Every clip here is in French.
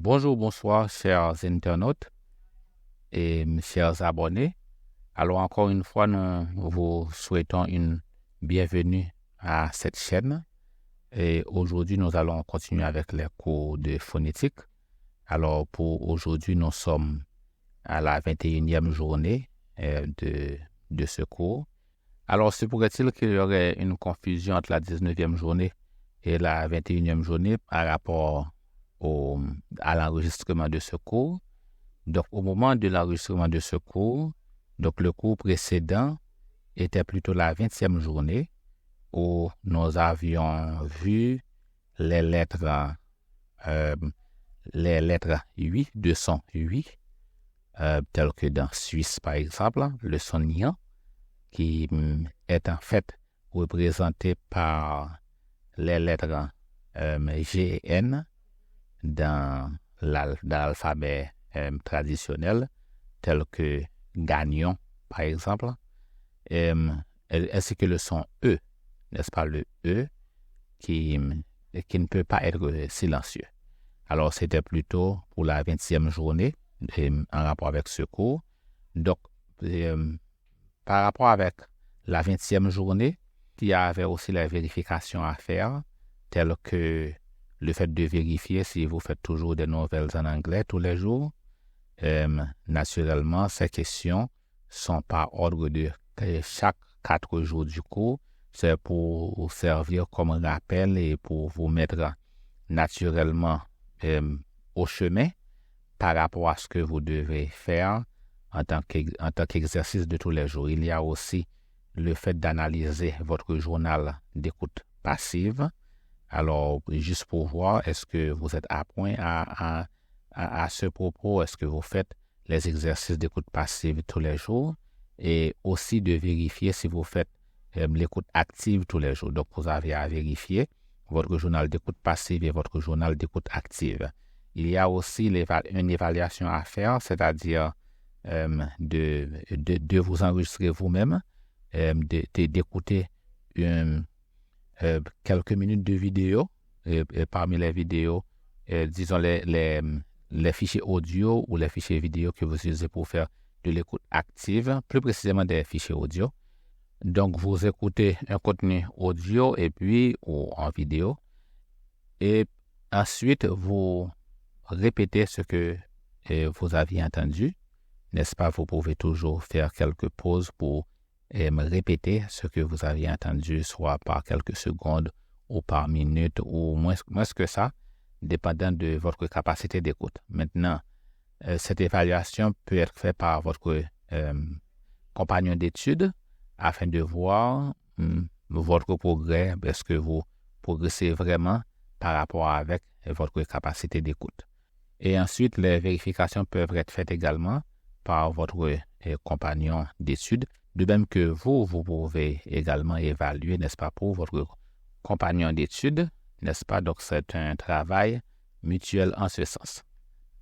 Bonjour, bonsoir, chers internautes et chers abonnés. Alors, encore une fois, nous vous souhaitons une bienvenue à cette chaîne. Et aujourd'hui, nous allons continuer avec les cours de phonétique. Alors, pour aujourd'hui, nous sommes à la 21e journée de ce cours. Alors, se pourrait-il qu'il y aurait une confusion entre la 19e journée et la 21e journée par rapport à l'enregistrement de ce cours. Donc, au moment de l'enregistrement de ce cours, donc le cours précédent était plutôt la 20e journée où nous avions vu les lettres 8 de son 8, telles que dans Suisse, par exemple, le son nian, qui est en fait représenté par les lettres G et N dans l'alphabet traditionnel, tel que Gagnon, par exemple, ainsi que le son E, n'est-ce pas, le E qui ne peut pas être silencieux. Alors, c'était plutôt pour la 20e journée en rapport avec ce cours. Donc, par rapport avec la 20e journée, il y avait aussi la vérification à faire, telle que le fait de vérifier si vous faites toujours des nouvelles en anglais tous les jours. Naturellement, ces questions sont par ordre de chaque 4 jours du cours. C'est pour vous servir comme rappel et pour vous mettre naturellement au chemin par rapport à ce que vous devez faire en tant qu'exercice de tous les jours. Il y a aussi le fait d'analyser votre journal d'écoute passive. Alors, juste pour voir, est-ce que vous êtes à point à ce propos? Est-ce que vous faites les exercices d'écoute passive tous les jours? Et aussi de vérifier si vous faites l'écoute active tous les jours. Donc, vous avez à vérifier votre journal d'écoute passive et votre journal d'écoute active. Il y a aussi une évaluation à faire, c'est-à-dire de vous enregistrer vous-même, d'écouter quelques minutes de vidéo, et parmi les vidéos, disons les fichiers audio ou les fichiers vidéo que vous utilisez pour faire de l'écoute active, plus précisément des fichiers audio. Donc, vous écoutez un contenu audio et puis ou en vidéo, et ensuite, vous répétez ce que vous aviez entendu, n'est-ce pas? Vous pouvez toujours faire quelques pauses pour répéter ce que vous aviez entendu, soit par quelques secondes ou par minute ou moins que ça, dépendant de votre capacité d'écoute. Maintenant, cette évaluation peut être faite par votre compagnon d'études afin de voir votre progrès, est-ce que vous progressez vraiment par rapport avec votre capacité d'écoute. Et ensuite, les vérifications peuvent être faites également par votre compagnon d'études, de même que vous pouvez également évaluer, n'est-ce pas, pour votre compagnon d'études, n'est-ce pas? Donc, c'est un travail mutuel en ce sens.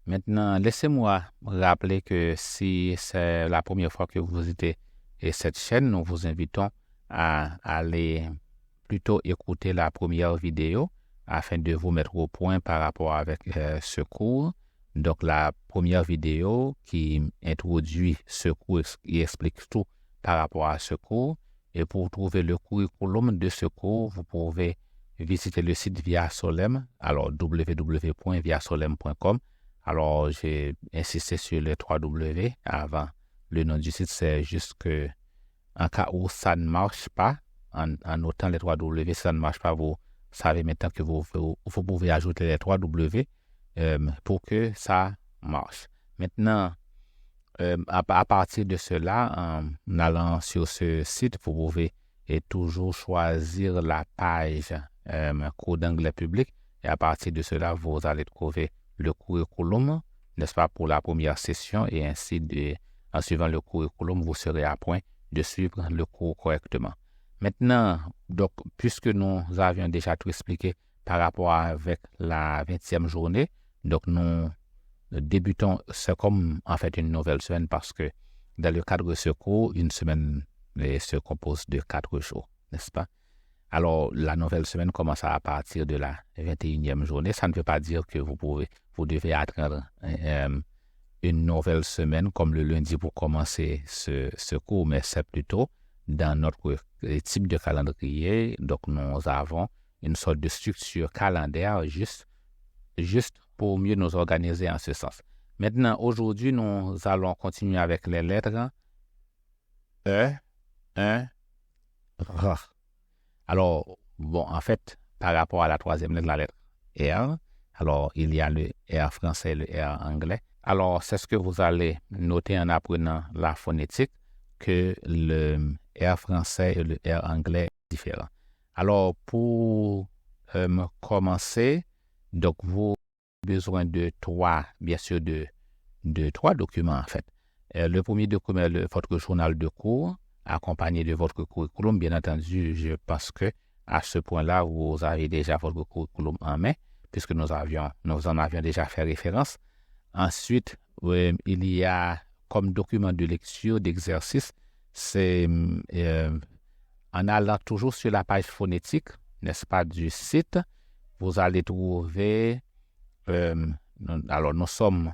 Maintenant, laissez-moi rappeler que si c'est la première fois que vous visitez cette chaîne, nous vous invitons à aller plutôt écouter la première vidéo afin de vous mettre au point par rapport avec ce cours. Donc, la première vidéo qui introduit ce cours et explique tout par rapport à ce cours. Et pour trouver le curriculum de ce cours, vous pouvez visiter le site Via Solem, alors www.viasolem.com. Alors, j'ai insisté sur le 3W avant le nom du site, c'est juste que en cas où ça ne marche pas, en notant les 3W, si ça ne marche pas, vous savez maintenant que vous pouvez ajouter les 3W pour que ça marche. Maintenant, à partir de cela, en allant sur ce site, vous pouvez toujours choisir la page cours d'anglais public et à partir de cela, vous allez trouver le curriculum, n'est-ce pas, pour la première session et ainsi en suivant le curriculum, vous serez à point de suivre le cours correctement. Maintenant, donc, puisque nous avions déjà tout expliqué par rapport avec la 20e journée, donc nous débutons, c'est comme en fait une nouvelle semaine parce que dans le cadre de ce cours, une semaine se compose de 4 jours, n'est-ce pas? Alors, la nouvelle semaine commence à partir de la 21e journée. Ça ne veut pas dire que vous devez attendre une nouvelle semaine comme le lundi pour commencer ce cours, mais c'est plutôt dans notre type de calendrier. Donc, nous avons une sorte de structure calendaire juste pour mieux nous organiser en ce sens. Maintenant, aujourd'hui, nous allons continuer avec les lettres E, R. Alors, bon, en fait, par rapport à la troisième lettre, la lettre R, alors il y a le R français et le R anglais. Alors, c'est ce que vous allez noter en apprenant la phonétique, que le R français et le R anglais sont différents. Alors, pour commencer, donc vous avez besoin de bien sûr, de trois documents en fait. Le premier document est votre journal de cours, accompagné de votre curriculum. Bien entendu, je pense que à ce point-là, vous avez déjà votre curriculum en main, puisque nous en avions déjà fait référence. Ensuite, il y a comme document de lecture, d'exercice, c'est en allant toujours sur la page phonétique, n'est-ce pas, du site, vous allez trouver, alors nous sommes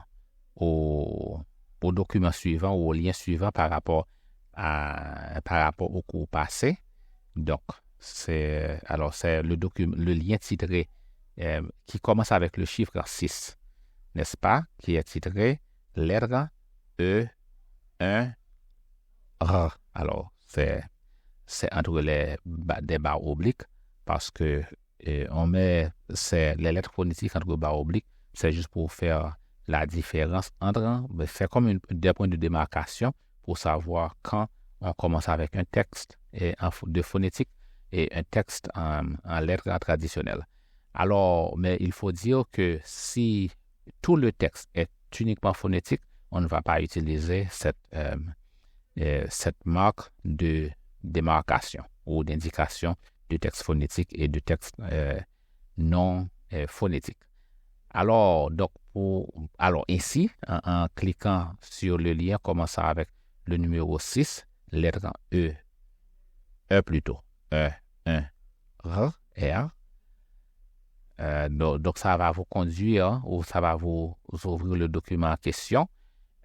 au document suivant ou au lien suivant par rapport au cours passé. Donc, c'est le lien titré qui commence avec le chiffre 6, n'est-ce pas, qui est titré lettre E, 1, R. Alors, c'est entre des barres obliques parce que on met les lettres phonétiques entre barres obliques, c'est juste pour faire la différence entre, c'est comme des points de démarcation pour savoir quand on commence avec un texte de phonétique et un texte en lettres traditionnelles. Alors, mais il faut dire que si tout le texte est uniquement phonétique, on ne va pas utiliser cette marque de démarcation ou d'indication de texte phonétique et de texte non phonétique. Alors, ici, en cliquant sur le lien commençant avec le numéro 6, lettre E, plutôt, E, 1, R. Donc, ça va vous conduire ou ça va vous ouvrir le document en question.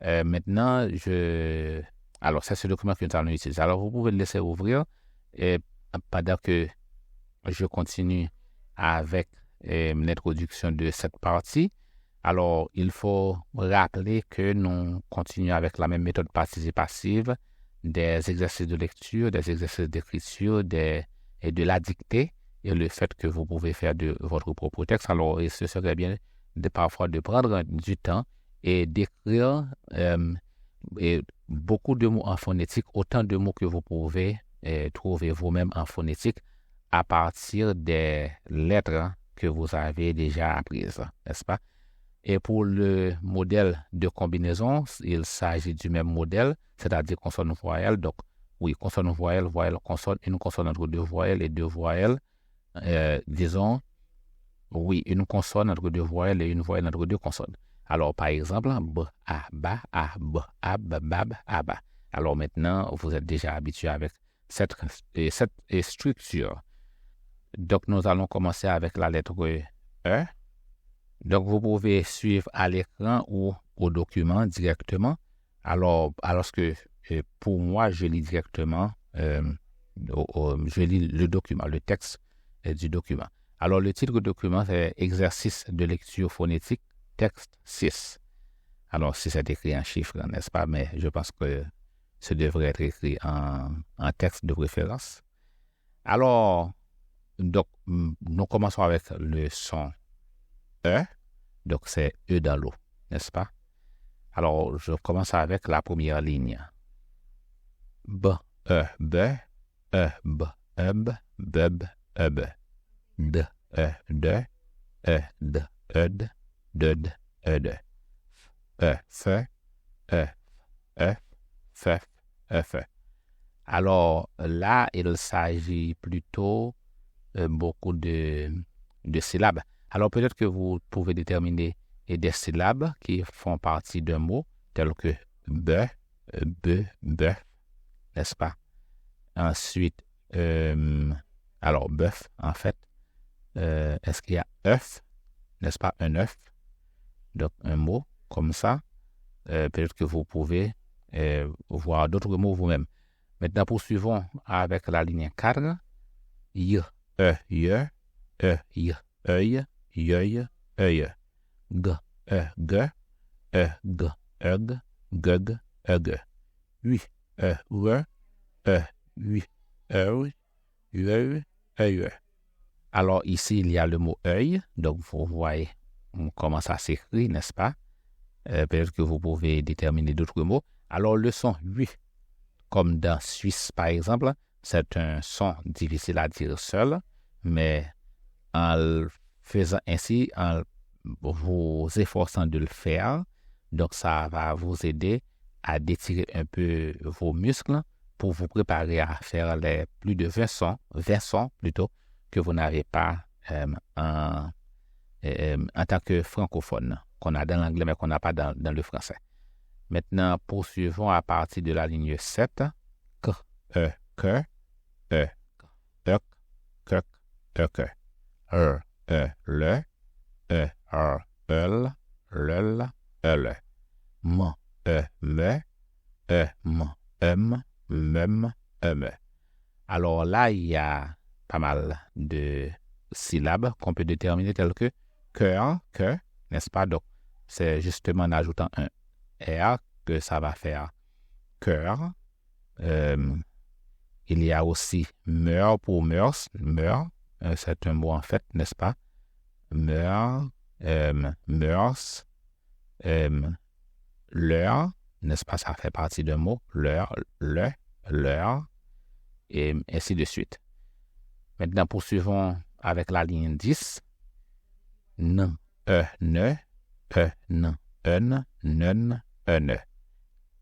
Maintenant, alors, c'est ce document que nous allons utiliser. Alors, vous pouvez le laisser ouvrir pendant que je continue avec l'introduction de cette partie. Alors, il faut rappeler que nous continuons avec la même méthode participative, des exercices de lecture, des exercices d'écriture et de la dictée, et le fait que vous pouvez faire de votre propre texte. Alors, ce serait bien parfois de prendre du temps et d'écrire beaucoup de mots en phonétique, autant de mots que vous pouvez trouver vous-même en phonétique à partir des lettres que vous avez déjà apprises, n'est-ce pas? Et pour le modèle de combinaison, il s'agit du même modèle, c'est-à-dire consonne-voyelle. Donc, oui, consonne-voyelle, voyelle-consonne, une consonne entre deux voyelles et deux voyelles. Disons, oui, une consonne entre deux voyelles et une voyelle entre deux consonnes. Alors, par exemple, b, a, ba, a, b, ab, bab, aba. Alors maintenant, vous êtes déjà habitué avec cette structure. Donc, nous allons commencer avec la lettre E. Donc, vous pouvez suivre à l'écran ou au document directement. Alors que pour moi, je lis directement, je lis le document, le texte du document. Alors, le titre du document, c'est Exercice de lecture phonétique, texte 6. Alors, si c'est écrit en chiffres, n'est-ce pas? Mais je pense que ça devrait être écrit en texte de préférence. Alors, donc, nous commençons avec le son E. Donc, c'est E dans l'eau, n'est-ce pas? Alors, je commence avec la première ligne. B, E, B, E, B, eb, beb, eb. D, E, D, E, D, ed, ded, ed. E, F, E, F, F, F. Alors, là, il s'agit plutôt beaucoup de syllabes. Alors, peut-être que vous pouvez déterminer des syllabes qui font partie d'un mot, tel que be, bœuf, n'est-ce pas? Ensuite, Alors, bœuf, en fait, est-ce qu'il y a œuf, n'est-ce pas, un œuf? Donc, un mot comme ça. Peut-être que vous pouvez voir d'autres mots vous-même. Maintenant, poursuivons avec la ligne 4. Y, ye, y, œil, yeuil, œil. G, g, g, ug, gug, ug. Oui, oui, oui, oui, œil. Alors ici, il y a le mot œil. Donc, vous voyez comment ça s'écrit, n'est-ce pas? Peut-être que vous pouvez déterminer d'autres mots. Alors, le son oui, comme dans Suisse, par exemple, c'est un son difficile à dire seul, mais en le faisant ainsi, en vous efforçant de le faire, donc ça va vous aider à détirer un peu vos muscles pour vous préparer à faire les plus de 20 sons plutôt, que vous n'avez pas en tant que francophone, qu'on a dans l'anglais mais qu'on n'a pas dans le français. Maintenant, poursuivons à partir de la ligne 7. K, que, uk, kuk, uk. Le, lel, m, me, mem. Alors là, il y a pas mal de syllabes qu'on peut déterminer telles que cœur, que, n'est-ce pas? Donc, c'est justement en ajoutant un R que ça va faire cœur. Il y a aussi meur pour mœurs, meur, c'est un mot en fait, n'est-ce pas? Meur, mœurs, l'heure, n'est-ce pas? Ça fait partie d'un mot, l'heure, l'heure, et ainsi de suite. Maintenant, poursuivons avec la ligne 10. N, ne, n, nun,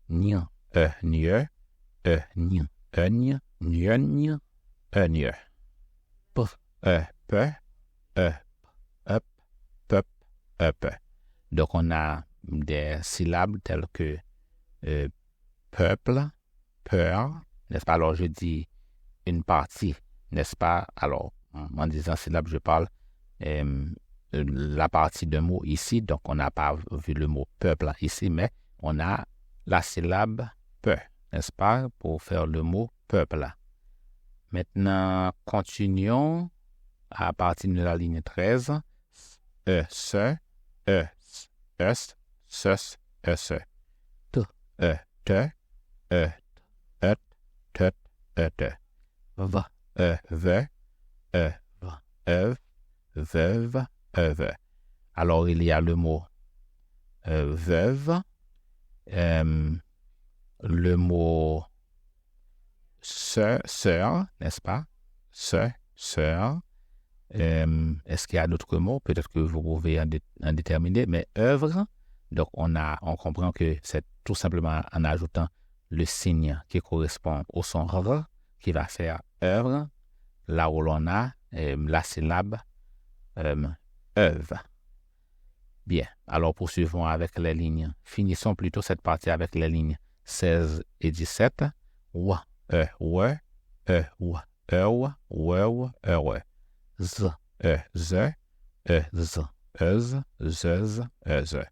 nien, nieu, nien, nien, nieu. P, pe, up, up. Donc, on a des syllabes telles que peuple, peur, n'est-ce pas? Alors, je dis une partie, n'est-ce pas? Alors, en disant syllabe, je parle la partie d'un mot ici. Donc, on n'a pas vu le mot peuple ici, mais on a la syllabe peu, n'est-ce pas? Pour faire le mot peuple. Maintenant, continuons à partir de la ligne 13. Se, es, se. T, te, te. V, ve, veuve. Alors, il y a le mot veuve, le mot sœur, n'est-ce pas? Sœur. Est-ce qu'il y a d'autres mots? Peut-être que vous pouvez en déterminer, mais œuvre. Donc, on comprend que c'est tout simplement en ajoutant le signe qui correspond au son R qui va faire œuvre, là où l'on a la syllabe œuvre. Bien, alors poursuivons avec les lignes. Finissons plutôt cette partie avec les lignes 16 et 17. W, we, wew, z, ze, z.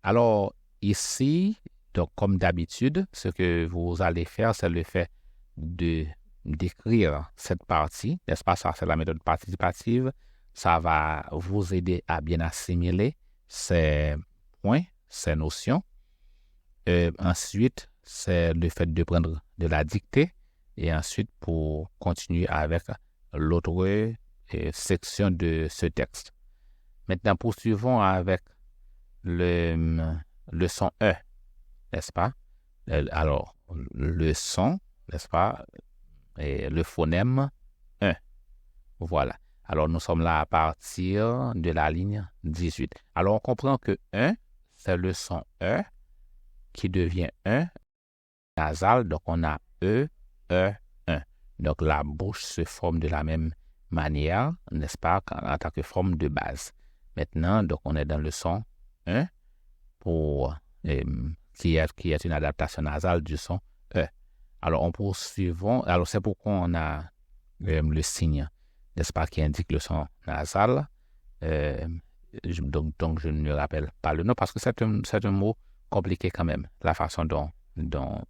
Alors, ici, donc comme d'habitude, ce que vous allez faire, c'est le fait d'écrire cette partie, n'est-ce pas? Ça, c'est la méthode participative. Ça va vous aider à bien assimiler ces points, ces notions. Ensuite, c'est le fait de prendre de la dictée. Et ensuite, pour continuer avec l'autre section de ce texte. Maintenant, poursuivons avec le son E, n'est-ce pas? Alors, le son, n'est-ce pas? Et le phonème 1. Voilà. Alors, nous sommes là à partir de la ligne 18. Alors, on comprend que 1, c'est le son E qui devient 1 nasal. Donc, on a E, 1. Donc, la bouche se forme de la même manière, n'est-ce pas, en tant que forme de base. Maintenant, donc, on est dans le son 1 qui est une adaptation nasale du son E. Alors, on poursuivons. Alors, c'est pourquoi on a le signe, n'est-ce pas, qui indique le son nasal. Donc, je ne me rappelle pas le nom parce que c'est un mot compliqué quand même, la façon dont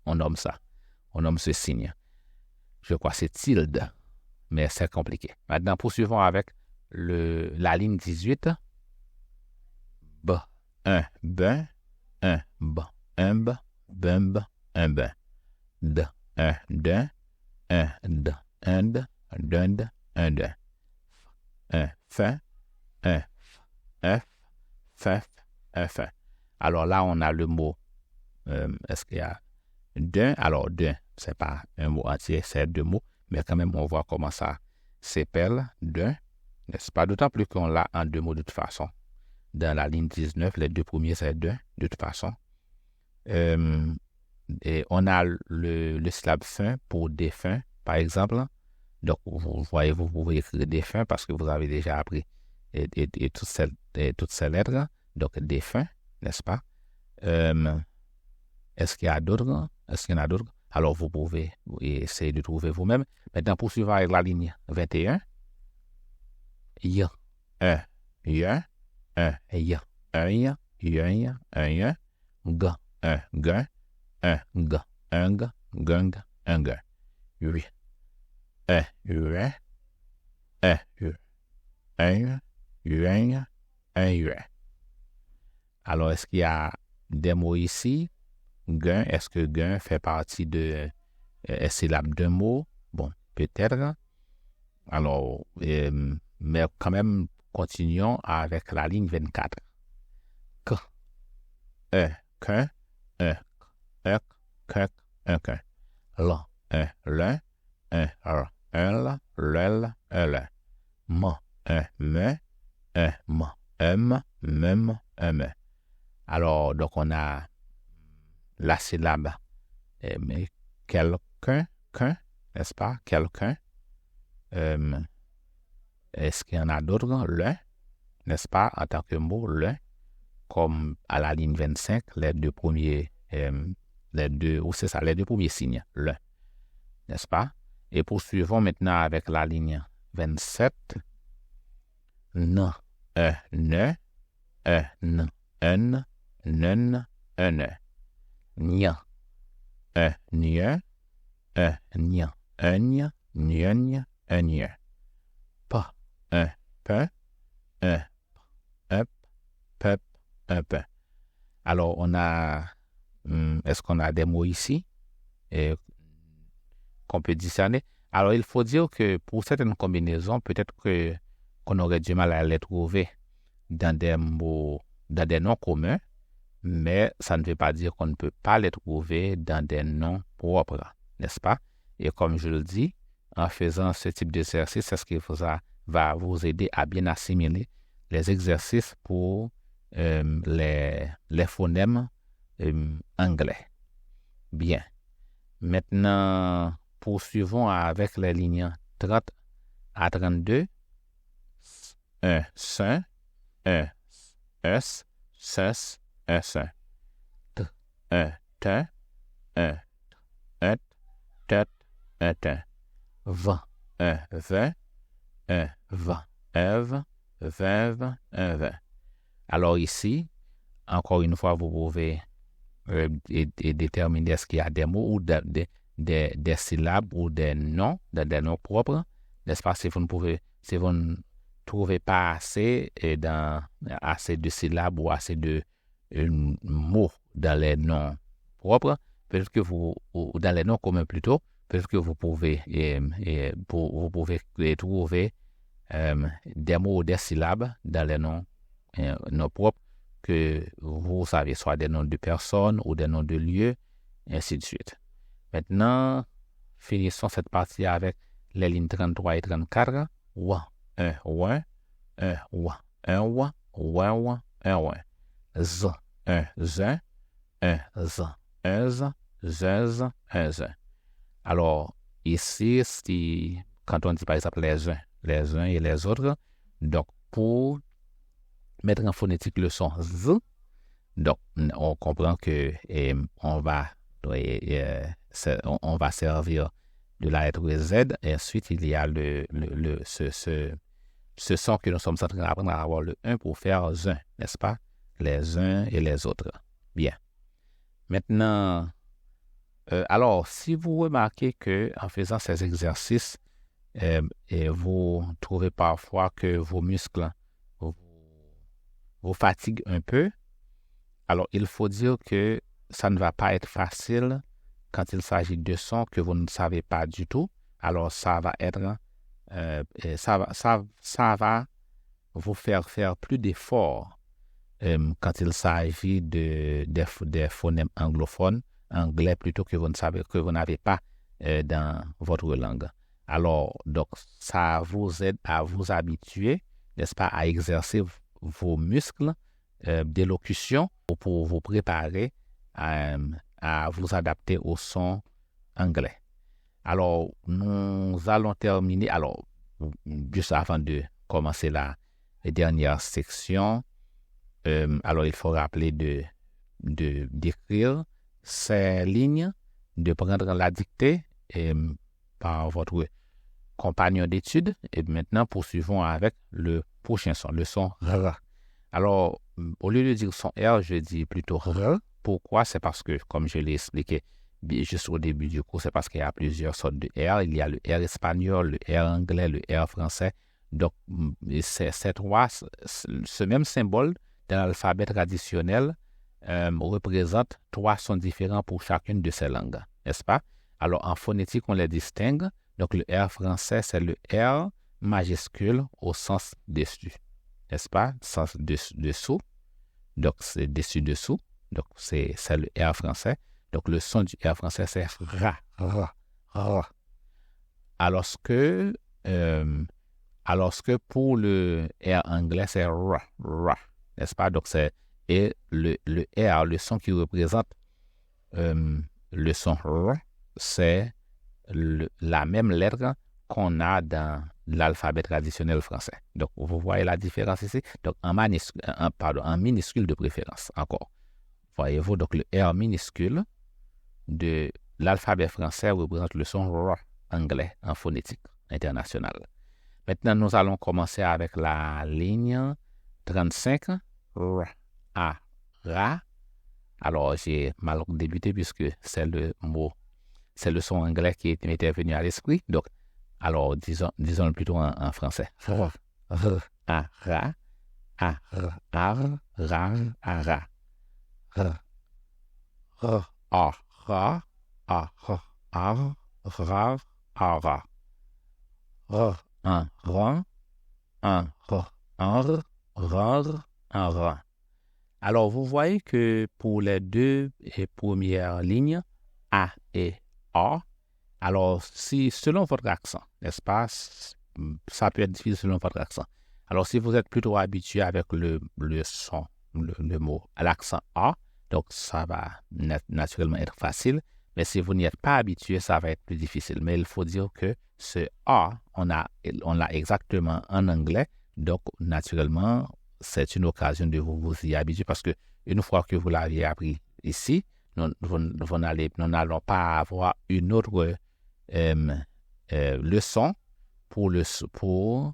on nomme ça. On nomme ce signe. Je crois que c'est tilde, mais c'est compliqué. Maintenant, poursuivons avec la ligne 18. B, un, ben, un, b, un, b, bumb, un, ben. D, un, d'un, un, d, un, d, dund, un, d'un. Un, fin, un, f, f, f. Alors là, on a le mot, est-ce qu'il y a d'un? Alors, d'un, c'est pas un mot entier, c'est deux mots, mais quand même, on voit comment ça s'épelle, d'un, n'est-ce pas? D'autant plus qu'on l'a en deux mots de toute façon. Dans la ligne 19, les deux premiers, c'est d'un, de toute façon. Et on a le syllabe fin pour défunt, par exemple. Donc, vous voyez, vous pouvez écrire défunt parce que vous avez déjà appris et toutes ces lettres. Donc, défunt, n'est-ce pas? Est-ce qu'il y a d'autres? Est-ce qu'il y en a d'autres? Alors, vous pouvez essayer de trouver vous-même. Maintenant, poursuivons avec la ligne 21. Y, un, y, un, y, un, y, un, un, g, un, g, un, g, un, g, gang, un, g. Oui. Un, un, un. Alors, est-ce qu'il y a des mots ici? Gain, est-ce que gain fait partie de syllabe d'un mot? Bon, peut-être. Alors, mais quand même, continuons avec la ligne 24. K, qu'un, que, qu'un. L, l'un, r, l'el, l. Me, me. Alors, donc on a la syllabe mais quelqu'un, n'est-ce pas? Quelqu'un. Est-ce qu'il y en a d'autres? Le, n'est-ce pas? En tant que mot, le, comme à la ligne 25, les deux premiers signes, le, n'est-ce pas? Et poursuivons maintenant avec la ligne 27. N, ne, n, un, nun, un. Nya, nien, nien, un, nien, un. Pa, pe, up, pep, up. Alors, on a, est-ce qu'on a des mots ici qu'on peut discerner? Alors, il faut dire que pour certaines combinaisons, peut-être qu'on aurait du mal à les trouver dans des mots, dans des noms communs, mais ça ne veut pas dire qu'on ne peut pas les trouver dans des noms propres, n'est-ce pas? Et comme je le dis, en faisant ce type d'exercice, c'est ce qui va vous aider à bien assimiler les exercices pour les phonèmes anglais. Bien. Maintenant, poursuivons avec les lignes 30 à 32. Un, sain, un, s, ses, s, t, un, te, un, et, tet, et, v, un, v, un, va, ev, vev, un, v. Alors ici, encore une fois, vous pouvez déterminer est-ce qu'il y a des mots ou des syllabes ou des noms propres, n'est-ce pas? Si vous ne trouvez pas assez de syllabes ou assez de mots dans les noms propres, peut-être que ou dans les noms communs plutôt, peut-être que vous pouvez trouver des mots ou des syllabes dans les noms propres que vous savez, soit des noms de personnes ou des noms de lieux, et ainsi de suite. Maintenant, finissons cette partie avec les lignes 33 et 34. Wa, un, ouin, un, wa, un, wa, ouin, wa, un, ouin. Z, un, zin, un, z, un, z, zez, un, zin. Alors, ici, quand on dit par exemple les uns et les autres, donc pour mettre en phonétique le son Z, donc on comprend que on va servir de la lettre Z, et ensuite il y a ce son que nous sommes en train d'apprendre à avoir le 1 pour faire un, n'est-ce pas? Les uns et les autres. Bien. Maintenant, alors, si vous remarquez que en faisant ces exercices, et vous trouvez parfois que vos muscles vous fatiguent un peu, alors il faut dire que ça ne va pas être facile quand il s'agit de sons que vous ne savez pas du tout. Alors, ça va être, ça va vous faire plus d'efforts quand il s'agit des phonèmes anglophones, anglais plutôt que vous n'avez pas dans votre langue. Alors, donc, ça vous aide à vous habituer, n'est-ce pas, à exercer vos muscles d'élocution pour vous préparer à vous adapter au son anglais. Alors, nous allons terminer. Alors, juste avant de commencer la dernière section, alors il faut rappeler d'écrire ces lignes, de prendre la dictée par votre compagnon d'études. Et maintenant, poursuivons avec le prochain son, le son R. Alors, au lieu de dire son R, je dis plutôt R. Pourquoi? C'est parce que, comme je l'ai expliqué juste au début du cours, c'est parce qu'il y a plusieurs sortes de R. Il y a le R espagnol, le R anglais, le R français. Donc, ces trois, ce même symbole dans l'alphabet traditionnel représente trois sons différents pour chacune de ces langues, n'est-ce pas? Alors, en phonétique, on les distingue. Donc, le R français, c'est le R majuscule au sens dessus, n'est-ce pas? Sens dessous. Donc, c'est dessus-dessous. Donc, c'est le R français. Donc, le son du R français, c'est ra, ra, ra. Alors que pour le R anglais, c'est ra, ra, n'est-ce pas? Donc, et le R, le son qui représente le son R, c'est la même lettre qu'on a dans l'alphabet traditionnel français. Donc, vous voyez la différence ici? Donc, en minuscule de préférence, encore. Voyez-vous, donc le R minuscule de l'alphabet français représente le son R anglais en phonétique internationale. Maintenant, nous allons commencer avec la ligne 35, R, A, Ra. Alors, j'ai mal débuté puisque c'est le son anglais qui m'était venu à l'esprit. Donc, alors, disons plutôt en français. R, R, A, Ra, A, R, Ar, Rar, A, Ra. R, R, A, Ra, A, R, Ar, Rar, A, Ra. R, un, Ran, un, R, Ar, Rar, A, Ra. Alors, vous voyez que pour les deux premières lignes, A et A, alors, si selon votre accent, n'est-ce pas, ça peut être difficile selon votre accent. Alors, si vous êtes plutôt habitué avec le son, le mot à l'accent A, donc ça va naturellement être facile. Mais si vous n'y êtes pas habitué, ça va être plus difficile. Mais il faut dire que ce A, on l'a exactement en anglais. Donc, naturellement, c'est une occasion de vous y habituer parce que une fois que vous l'avez appris ici, nous n'allons pas avoir une autre leçon pour le son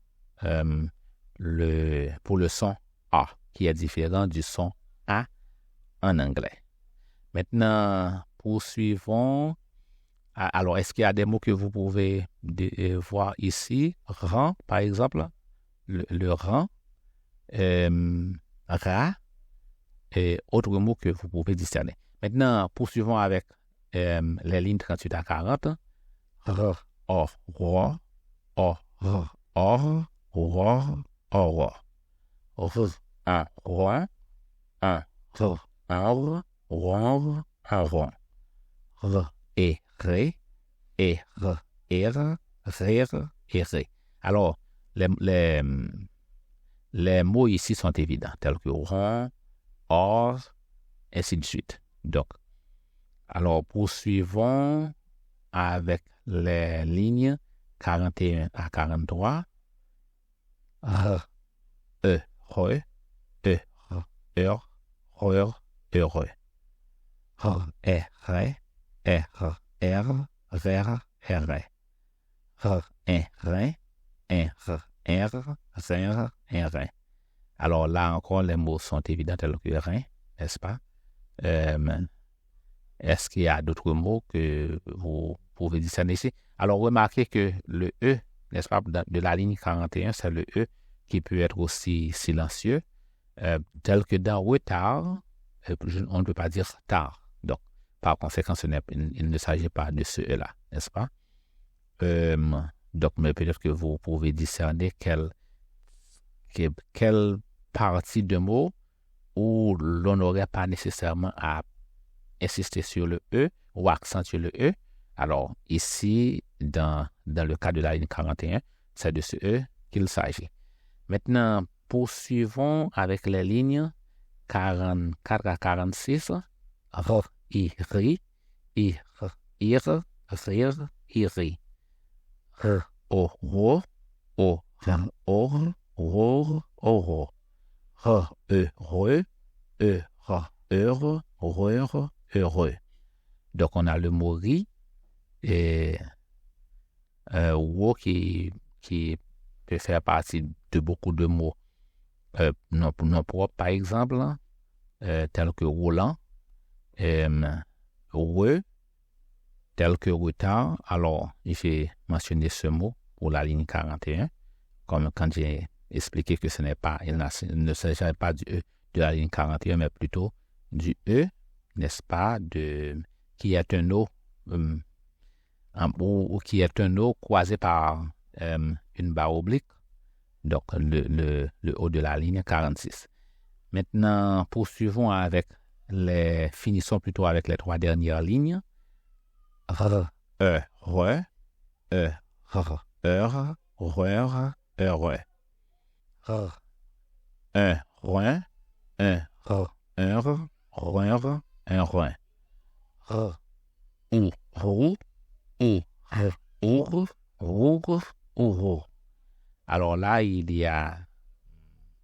A, qui est différent du son A en anglais. Maintenant, poursuivons. Alors, est-ce qu'il y a des mots que vous pouvez voir ici? Rang, par exemple, le rang, ra, et autres mots que vous pouvez discerner. Maintenant, poursuivons avec les lignes 38 à 40. R, or, roi, or, or, roi, or, r, un, roi, un, r, ar, roi, ar, r, et, ré, et, r, r, rire, et, ré. Alors, les mots ici sont évidents, tels que rond, or, ainsi de suite. Donc, alors, poursuivons avec les lignes 41 à 43. R, E, re, E, r, heure, heureux. R, e, ré, R, R, ver, r. rein. Alors là encore, les mots sont évidents tels que rein, n'est-ce pas? Est-ce qu'il y a d'autres mots que vous pouvez discerner ici? Alors remarquez que le E, n'est-ce pas, de la ligne 41, c'est le E qui peut être aussi silencieux, tel que dans retard, on ne peut pas dire tard. Donc, par conséquent, il ne s'agit pas de ce E-là, n'est-ce pas? Donc, mais peut-être que vous pouvez discerner quelle partie de mot où l'on n'aurait pas nécessairement à insister sur le E ou accentuer le E. Alors, ici, dans le cas de la ligne 41, c'est de ce E qu'il s'agit. Maintenant, poursuivons avec les lignes 44 à 46. R, I, ri, I, ir, rire, iri. R, o, ro, o, or, ror, oro. R, e, re, e, ra, heure, reur, heureux. Donc, on a le mot ri et ro qui peut faire partie de beaucoup de mots non propres, par exemple, tels que roulant, re, tel que retard. Alors, j'ai mentionné ce mot pour la ligne 41, comme quand j'ai expliqué que il ne s'agit pas du E de la ligne 41, mais plutôt du E, n'est-ce pas, qui est un O, ou qui est un O croisé par une barre oblique, donc le haut de la ligne 46. Maintenant, poursuivons finissons plutôt avec les trois dernières lignes. R, E, re, E, r, heure, reur, heureux. R, un, roin, un, r, heure, reur, un, roin. R, ou, roux, ou, r, our, rour, ouro. Alors là, il y a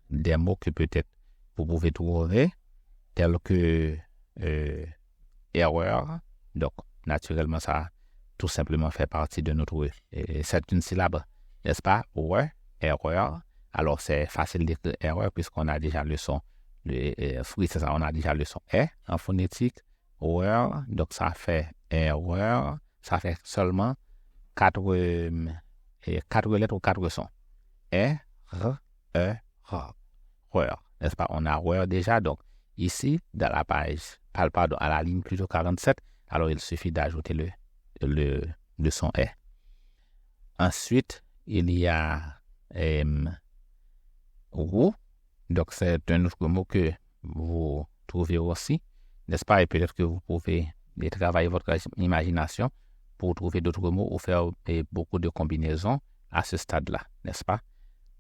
des mots que peut-être vous pouvez trouver, tels que erreur. Donc, naturellement, ça tout simplement fait partie de notre... c'est une syllabe, n'est-ce pas? Ouais, erreur. Alors, c'est facile d'écrire erreur puisqu'on a déjà le son. Oui, c'est ça, on a déjà le son E en phonétique. Erreur, donc ça fait erreur. Ça fait seulement quatre lettres ou quatre sons. E, R, E, R. Reur, n'est-ce pas? On a reur déjà. Donc, ici, dans la page, pardon, à la ligne plutôt 47, alors il suffit d'ajouter le son E. Ensuite, il y a roux. Donc, c'est un autre mot que vous trouvez aussi, n'est-ce pas? Et peut-être que vous pouvez travailler votre imagination pour trouver d'autres mots ou faire beaucoup de combinaisons à ce stade-là, n'est-ce pas?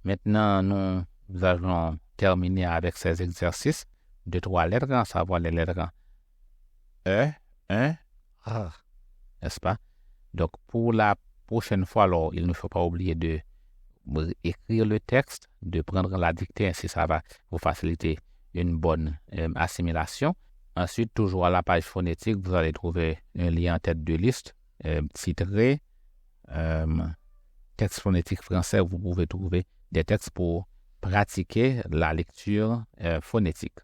Maintenant, nous allons terminer avec ces exercices de trois lettres, à savoir les lettres E, 1, R, n'est-ce pas? Donc, pour la prochaine fois, alors, il ne faut pas oublier de écrire le texte, de prendre la dictée, ainsi ça va vous faciliter une bonne assimilation. Ensuite, toujours à la page phonétique, vous allez trouver un lien en tête de liste titré texte phonétique français. Vous pouvez trouver des textes pour pratiquer la lecture phonétique.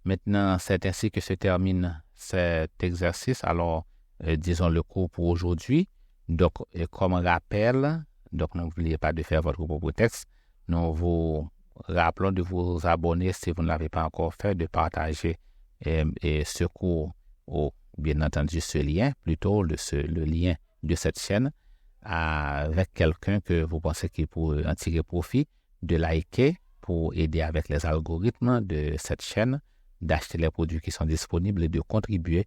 Maintenant, c'est ainsi que se termine cet exercice. Alors, disons le cours pour aujourd'hui. Donc, comme rappel, donc n'oubliez pas de faire votre propre texte. Nous vous rappelons de vous abonner si vous ne l'avez pas encore fait, de partager ce cours ou bien entendu ce lien, plutôt le lien de cette chaîne avec quelqu'un que vous pensez qu'il pourrait en tirer profit, de liker pour aider avec les algorithmes de cette chaîne, d'acheter les produits qui sont disponibles et de contribuer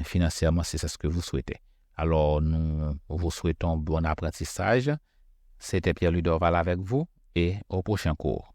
financièrement si c'est ce que vous souhaitez. Alors, nous vous souhaitons bon apprentissage. C'était Pierre Ludorval avec vous et au prochain cours.